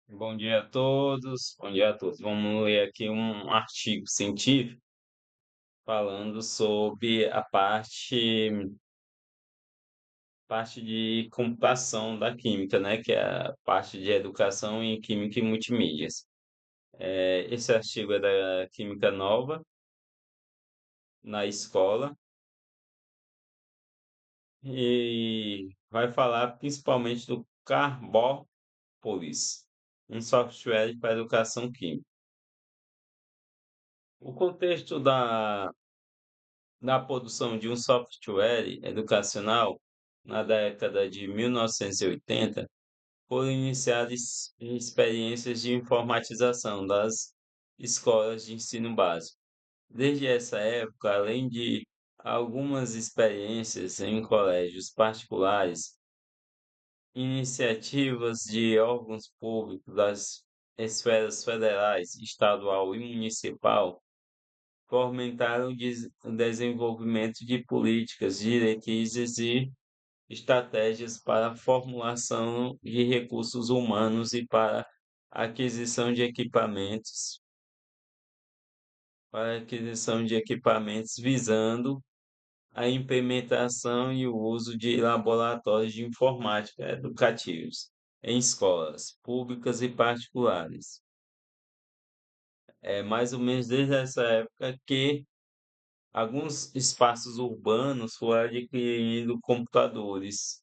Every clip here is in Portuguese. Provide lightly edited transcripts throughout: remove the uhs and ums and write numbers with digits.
Bom dia a todos, bom dia a todos. Vamos ler aqui um artigo científico falando sobre a parte de computação da química, né? Que é a parte de educação em química e multimídias. Esse artigo é da Química Nova na escola e vai falar principalmente do Carbópolis, um software para educação química. O contexto da produção de um software educacional na década de 1980 foram iniciadas experiências de informatização das escolas de ensino básico. Desde essa época, além de algumas experiências em colégios particulares, iniciativas de órgãos públicos das esferas federais, estadual e municipal fomentaram o desenvolvimento de políticas, diretrizes e estratégias para a formulação de recursos humanos e para a aquisição de equipamentos, visando a implementação e o uso de laboratórios de informática educativos em escolas públicas e particulares. É mais ou menos desde essa época que alguns espaços urbanos foram adquirindo computadores,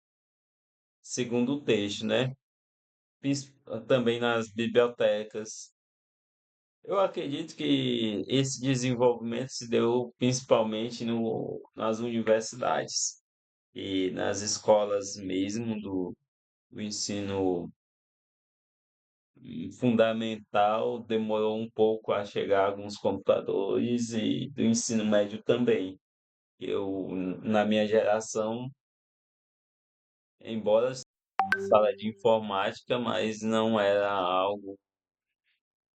segundo o texto, né? Também nas bibliotecas. Eu acredito que esse desenvolvimento se deu principalmente nas universidades e nas escolas mesmo do ensino fundamental. Demorou um pouco a chegar alguns computadores e do ensino médio também. Eu, na minha geração, embora sala de informática, mas não era algo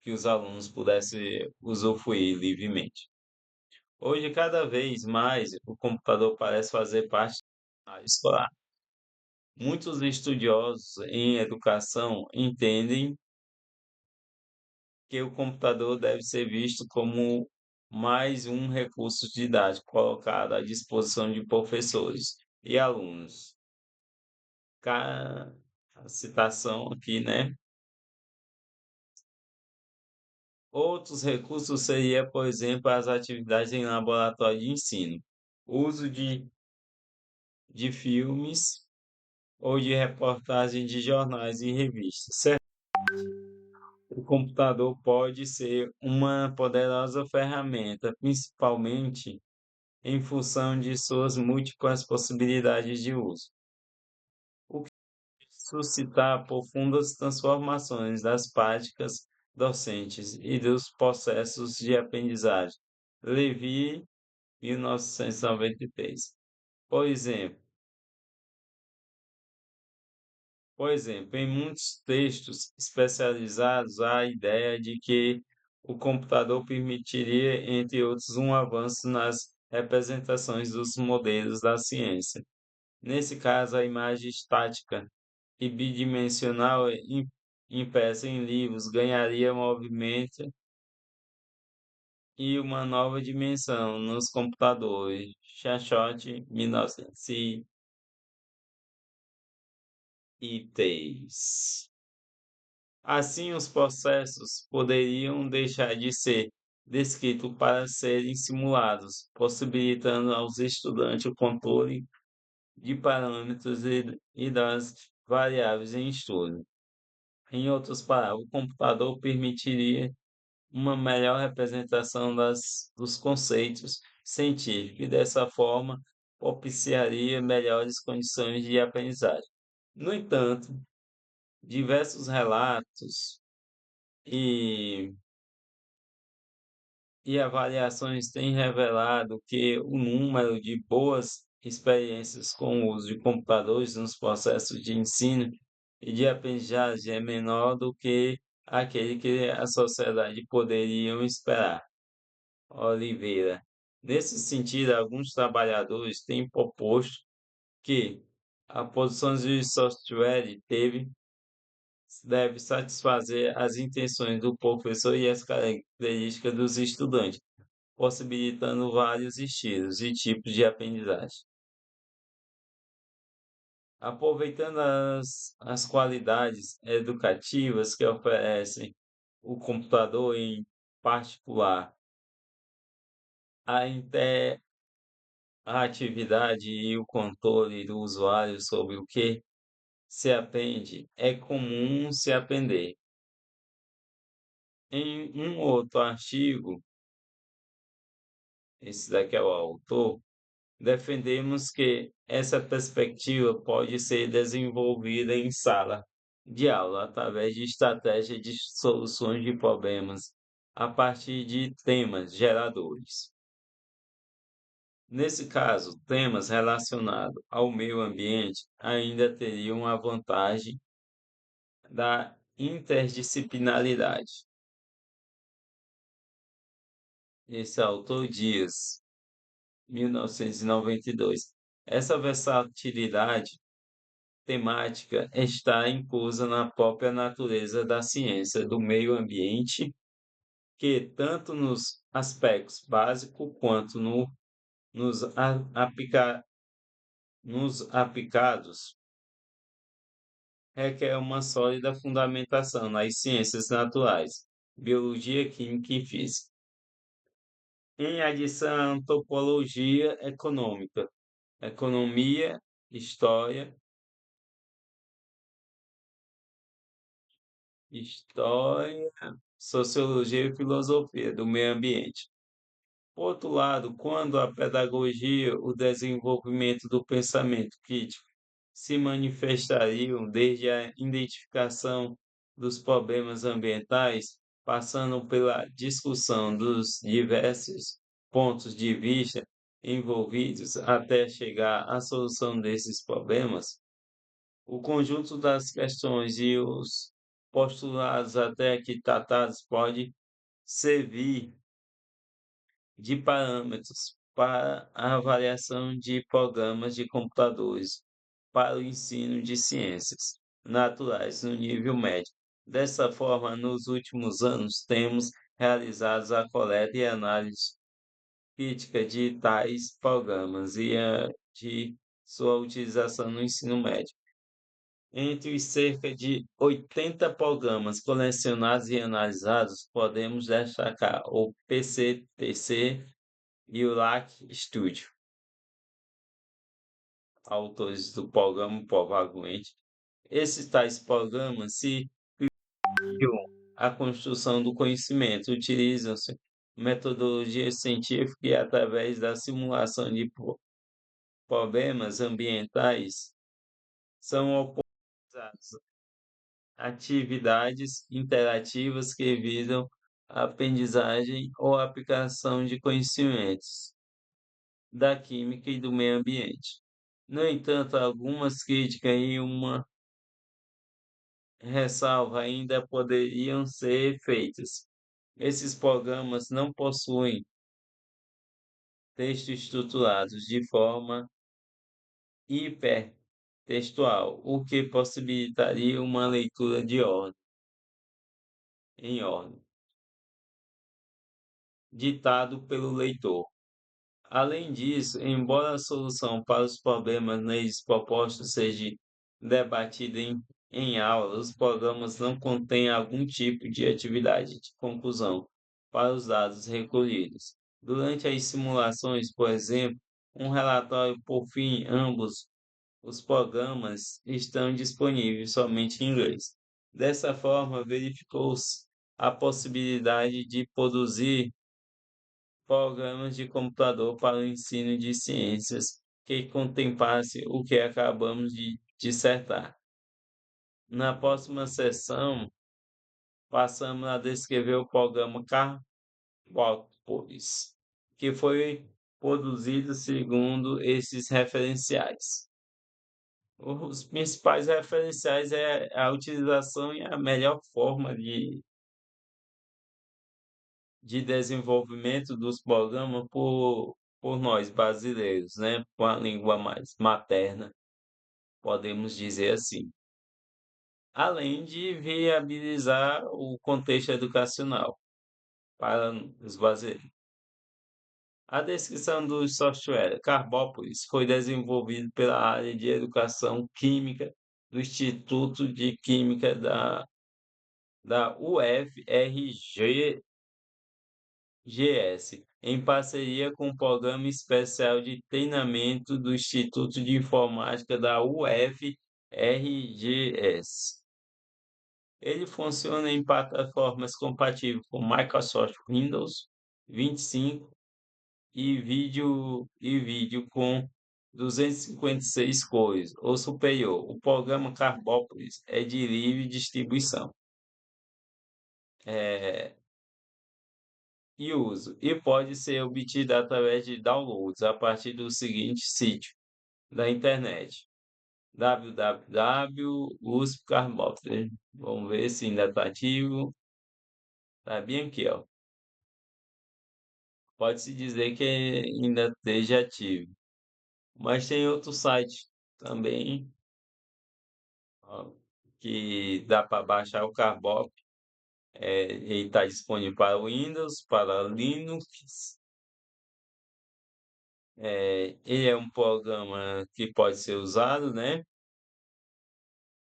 que os alunos pudessem usufruir livremente. Hoje, cada vez mais, o computador parece fazer parte da área escolar. Muitos estudiosos em educação entendem que o computador deve ser visto como mais um recurso didático colocado à disposição de professores e alunos. A citação aqui, né? Outros recursos seria, por exemplo, as atividades em laboratório de ensino, uso de filmes ou de reportagem de jornais e revistas. Certo? O computador pode ser uma poderosa ferramenta, principalmente em função de suas múltiplas possibilidades de uso, o que suscitar profundas transformações das práticas docentes e dos processos de aprendizagem. Levi 1993. Por exemplo, em muitos textos especializados há a ideia de que o computador permitiria, entre outros, um avanço nas representações dos modelos da ciência. Nesse caso, a imagem estática e bidimensional impressa em livros ganharia movimento e uma nova dimensão nos computadores. Chachot, 1903. Assim, os processos poderiam deixar de ser descritos para serem simulados, possibilitando aos estudantes o controle de parâmetros e das variáveis em estudo. Em outras palavras, o computador permitiria uma melhor representação dos conceitos científicos e, dessa forma, propiciaria melhores condições de aprendizagem. No entanto, diversos relatos e, e avaliações têm revelado que o número de boas experiências com o uso de computadores nos processos de ensino e de aprendizagem é menor do que aquele que a sociedade poderia esperar. Oliveira. Nesse sentido, alguns trabalhadores têm proposto que a produção de software deve deve satisfazer as intenções do professor e as características dos estudantes, possibilitando vários estilos e tipos de aprendizagem. Aproveitando as qualidades educativas que oferecem o computador em particular, a interatividade e o controle do usuário sobre o que se aprende é comum se aprender. Em um outro artigo, esse daqui é o autor, defendemos que essa perspectiva pode ser desenvolvida em sala de aula através de estratégias de soluções de problemas a partir de temas geradores. Nesse caso, temas relacionados ao meio ambiente ainda teriam a vantagem da interdisciplinaridade. Esse autor diz, 1992. Essa versatilidade temática está inclusa na própria natureza da ciência do meio ambiente, que tanto nos aspectos básicos quanto nos, nos aplicados requer uma sólida fundamentação nas ciências naturais, biologia, química e física. Em adição à antropologia econômica, economia, história, sociologia e filosofia do meio ambiente. Por outro lado, quando a pedagogia, o desenvolvimento do pensamento crítico se manifestariam desde a identificação dos problemas ambientais, passando pela discussão dos diversos pontos de vista envolvidos até chegar à solução desses problemas, o conjunto das questões e os postulados até aqui tratados pode servir de parâmetros para a avaliação de programas de computadores para o ensino de ciências naturais no nível médio. Dessa forma, nos últimos anos, temos realizado a coleta e análise crítica de tais programas e de sua utilização no ensino médio. Entre os cerca de 80 programas colecionados e analisados, podemos destacar o PCTC e o LAC Studio, autores do programa provavelmente. Esses tais programas se guiam a construção do conhecimento, utilizam-se metodologia científica e através da simulação de problemas ambientais são oportunizados atividades interativas que visam a aprendizagem ou aplicação de conhecimentos da química e do meio ambiente. No entanto, algumas críticas e uma ressalva ainda poderiam ser feitas. Esses programas não possuem textos estruturados de forma hipertextual, o que possibilitaria uma leitura em ordem, ditado pelo leitor. Além disso, embora a solução para os problemas neles propostos seja debatida em aula, os programas não contêm algum tipo de atividade de conclusão para os dados recolhidos. Durante as simulações, por exemplo, um relatório por fim, ambos os programas estão disponíveis somente em inglês. Dessa forma, verificou-se a possibilidade de produzir programas de computador para o ensino de ciências que contemplasse o que acabamos de dissertar. Na próxima sessão, passamos a descrever o programa Carbopolis, que foi produzido segundo esses referenciais. Os principais referenciais é a utilização e a melhor forma de desenvolvimento dos programas por nós brasileiros, né? Com a língua mais materna, podemos dizer assim. além de viabilizar o contexto educacional para os brasileiros. A descrição do software Carbópolis foi desenvolvido pela área de Educação Química do Instituto de Química da UFRGS, em parceria com o Programa Especial de Treinamento do Instituto de Informática da UFRGS. Ele funciona em plataformas compatíveis com Microsoft Windows 25 e vídeo com 256 cores ou superior. O programa Carbópolis é de livre distribuição e uso, e pode ser obtido através de downloads a partir do seguinte sítio da internet: www.usp-carbópolis. Vamos ver se ainda está ativo. Está bem aqui, ó. Pode-se dizer que ainda esteja ativo. Mas tem outro site também, ó, que dá para baixar o Carbop. Ele está disponível para Windows, para Linux. Ele é um programa que pode ser usado, né?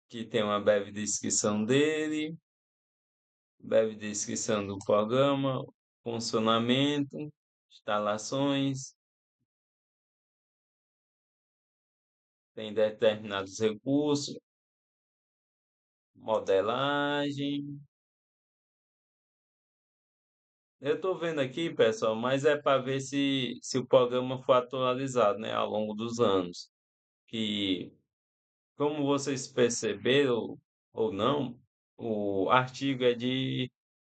Que tem uma breve descrição dele, breve descrição do programa, funcionamento, instalações, tem determinados recursos, modelagem. Eu estou vendo aqui, pessoal, mas é para ver se o programa foi atualizado, né, ao longo dos anos. Que, como vocês perceberam ou não, o artigo é de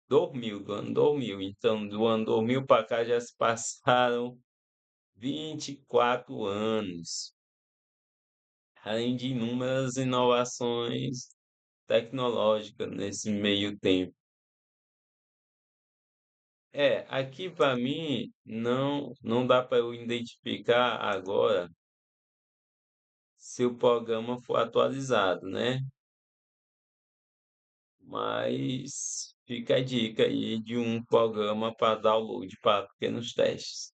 2000, do ano 2000. Então, do ano 2000 para cá já se passaram 24 anos, além de inúmeras inovações tecnológicas nesse meio tempo. Aqui para mim não dá para eu identificar agora se o programa for atualizado, né? Mas fica a dica aí de um programa para download para pequenos testes.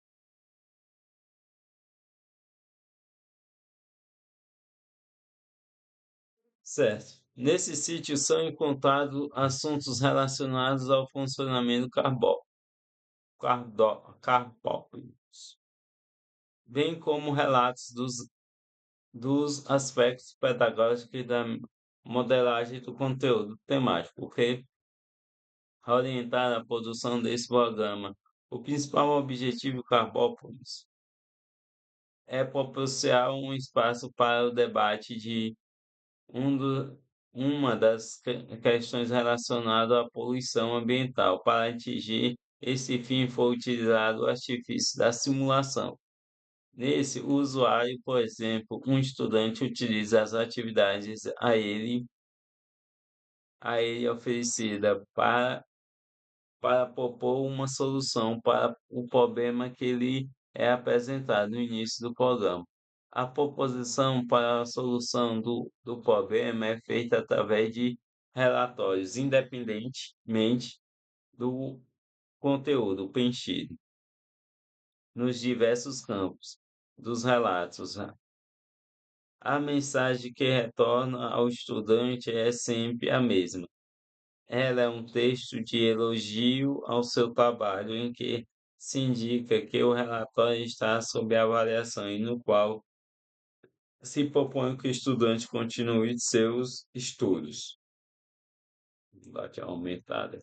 Certo. Nesse sítio são encontrados assuntos relacionados ao funcionamento carbópicos, bem como relatos dos aspectos pedagógicos e da modelagem do conteúdo temático, porque orientar a produção desse programa. O principal objetivo do Carbópolis é proporcionar um espaço para o debate de um do, uma das questões relacionadas à poluição ambiental. Para atingir esse fim, foi utilizado o artifício da simulação. Nesse, o usuário, por exemplo, um estudante utiliza as atividades a ele oferecida para propor uma solução para o problema que lhe é apresentado no início do programa. A proposição para a solução do problema é feita através de relatórios, independentemente do conteúdo preenchido, nos diversos campos dos relatos. A mensagem que retorna ao estudante é sempre a mesma. Ela é um texto de elogio ao seu trabalho em que se indica que o relatório está sob avaliação e no qual se propõe que o estudante continue seus estudos. Dá uma aumentada.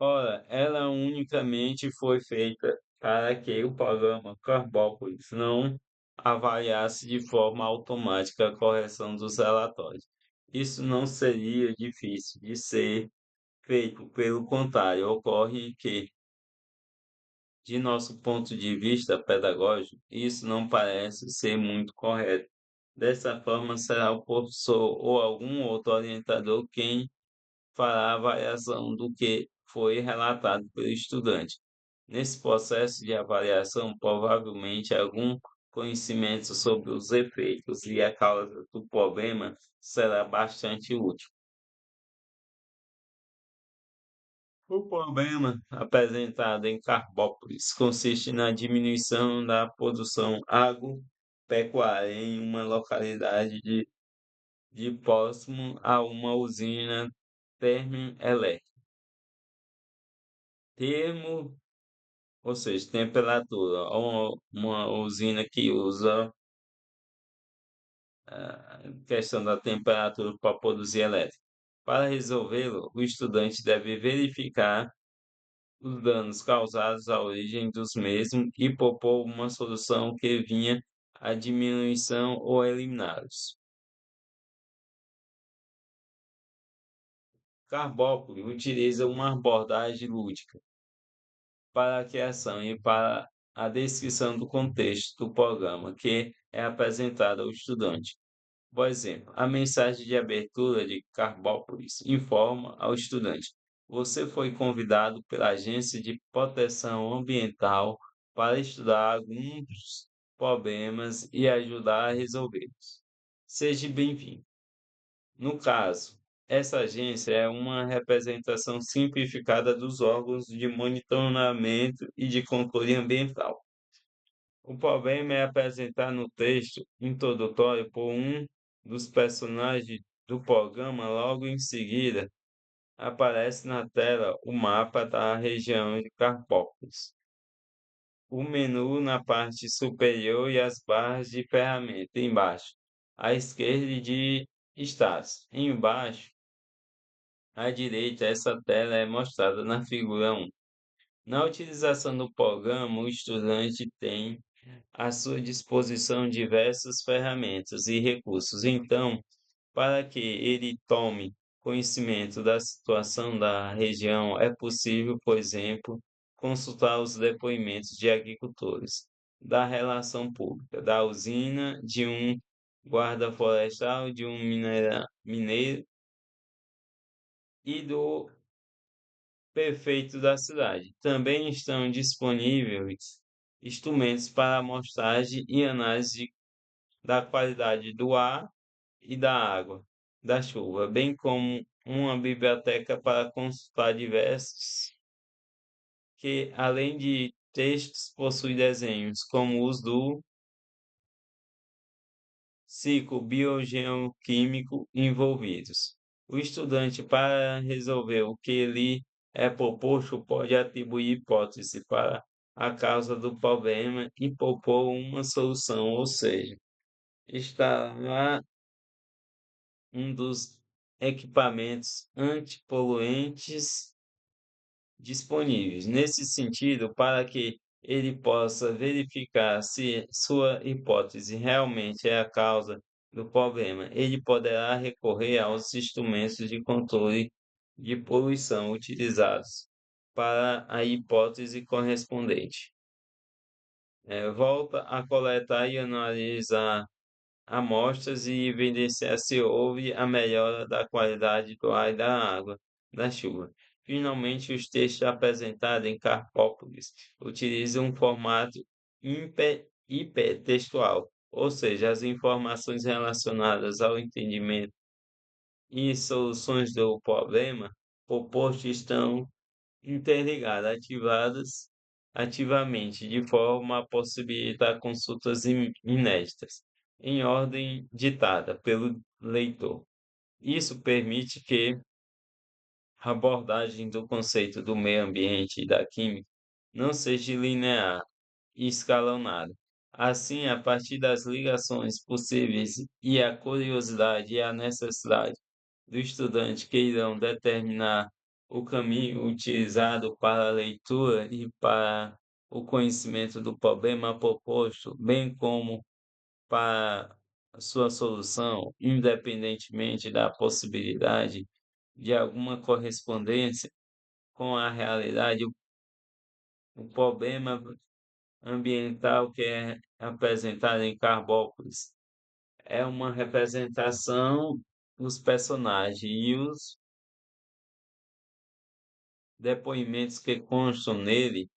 Ora, ela unicamente foi feita para que o programa Carbópolis não avaliasse de forma automática a correção dos relatórios. Isso não seria difícil de ser feito, pelo contrário, ocorre que, de nosso ponto de vista pedagógico, isso não parece ser muito correto. Dessa forma, será o professor ou algum outro orientador quem fará a avaliação do que foi relatado pelo estudante. Nesse processo de avaliação, provavelmente algum conhecimento sobre os efeitos e a causa do problema será bastante útil. O problema apresentado em Carmópolis consiste na diminuição da produção agropecuária em uma localidade de próximo a uma usina termoelétrica. Termo, ou seja, temperatura, uma usina que usa a questão da temperatura para produzir elétrica. Para resolvê-lo, o estudante deve verificar os danos causados à origem dos mesmos e propor uma solução que vinha a diminuição ou eliminá-los. Carbópolis utiliza uma abordagem lúdica para a criação e para a descrição do contexto do programa que é apresentado ao estudante. Por exemplo, a mensagem de abertura de Carbópolis informa ao estudante: você foi convidado pela Agência de Proteção Ambiental para estudar alguns problemas e ajudar a resolvê-los. Seja bem-vindo. No caso, essa agência é uma representação simplificada dos órgãos de monitoramento e de controle ambiental. O problema é apresentado no texto introdutório por um dos personagens do programa. Logo em seguida, aparece na tela o mapa da região de Carpópolis, o menu na parte superior e as barras de ferramenta embaixo, à esquerda de estados. Embaixo, à direita, essa tela é mostrada na figura 1. Na utilização do programa, o estudante tem à sua disposição diversas ferramentas e recursos. Então, para que ele tome conhecimento da situação da região, é possível, por exemplo, consultar os depoimentos de agricultores, da relação pública, da usina, de um guarda florestal, de um mineiro e do prefeito da cidade. Também estão disponíveis instrumentos para amostragem e análise da qualidade do ar e da água da chuva, bem como uma biblioteca para consultar diversos, que além de textos possui desenhos, como os do ciclo biogeoquímico envolvidos. O estudante, para resolver o que lhe é proposto, pode atribuir hipótese para a causa do problema e propor uma solução, ou seja, está lá um dos equipamentos antipoluentes disponíveis. Nesse sentido, para que ele possa verificar se sua hipótese realmente é a causa do problema, ele poderá recorrer aos instrumentos de controle de poluição utilizados para a hipótese correspondente. Volta a coletar e analisar amostras e evidenciar se houve a melhora da qualidade do ar e da água da chuva. Finalmente, os textos apresentados em Carpópolis utilizam um formato hipertextual, ou seja, as informações relacionadas ao entendimento e soluções do problema proposto estão interligadas, ativadas ativamente, de forma a possibilitar consultas inéditas, em ordem ditada pelo leitor. Isso permite que a abordagem do conceito do meio ambiente e da química não seja linear e escalonada. Assim, a partir das ligações possíveis e a curiosidade e a necessidade do estudante que irão determinar o caminho utilizado para a leitura e para o conhecimento do problema proposto, bem como para a sua solução, independentemente da possibilidade de alguma correspondência com a realidade. O problema ambiental que é apresentado em Carbópolis é uma representação dos personagens e os depoimentos que constam nele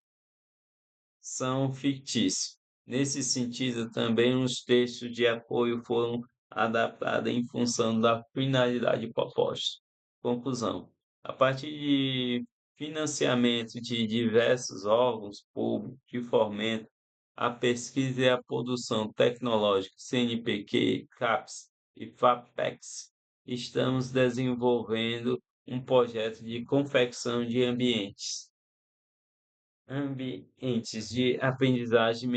são fictícios. Nesse sentido, também os textos de apoio foram adaptados em função da finalidade proposta. Conclusão: a partir de financiamento de diversos órgãos públicos que fomentam a pesquisa e a produção tecnológica, CNPq, CAPES e FAPEX, estamos desenvolvendo um projeto de confecção de ambientes de aprendizagem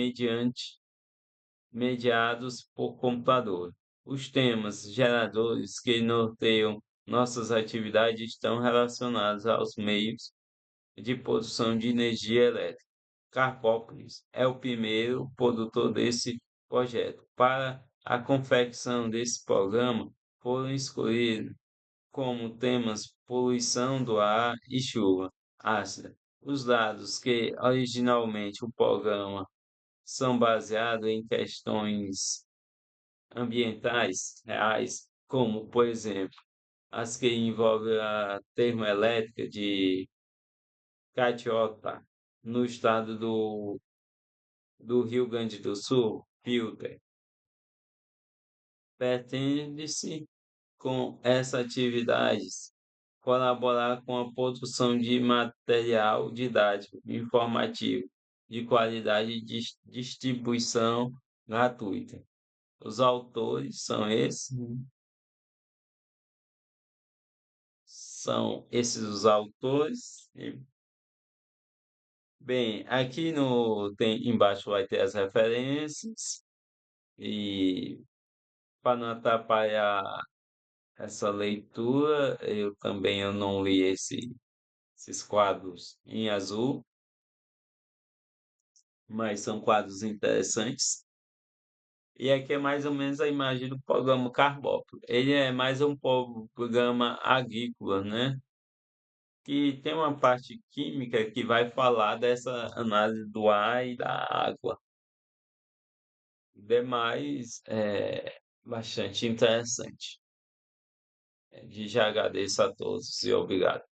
mediados por computador. Os temas geradores que norteiam nossas atividades estão relacionados aos meios de produção de energia elétrica. Carpópolis é o primeiro produtor desse projeto. Para a confecção desse programa, foram escolhidos como temas poluição do ar e chuva ácida. Os dados que originalmente o programa são baseados em questões ambientais reais, como, por exemplo, as que envolvem a termoelétrica de Caixote, no estado do Rio Grande do Sul, Filter. Pretende-se, com essas atividades, colaborar com a produção de material didático, informativo, de qualidade e distribuição gratuita. Os autores são esses os autores. Bem, aqui no tem embaixo vai ter as referências e para não atrapalhar essa leitura, eu não li esses quadros em azul, mas são quadros interessantes. E aqui é mais ou menos a imagem do programa Carbópolo. Ele é mais um programa agrícola, né? Que tem uma parte química que vai falar dessa análise do ar e da água. Demais, é bastante interessante. Já agradeço a todos e obrigado.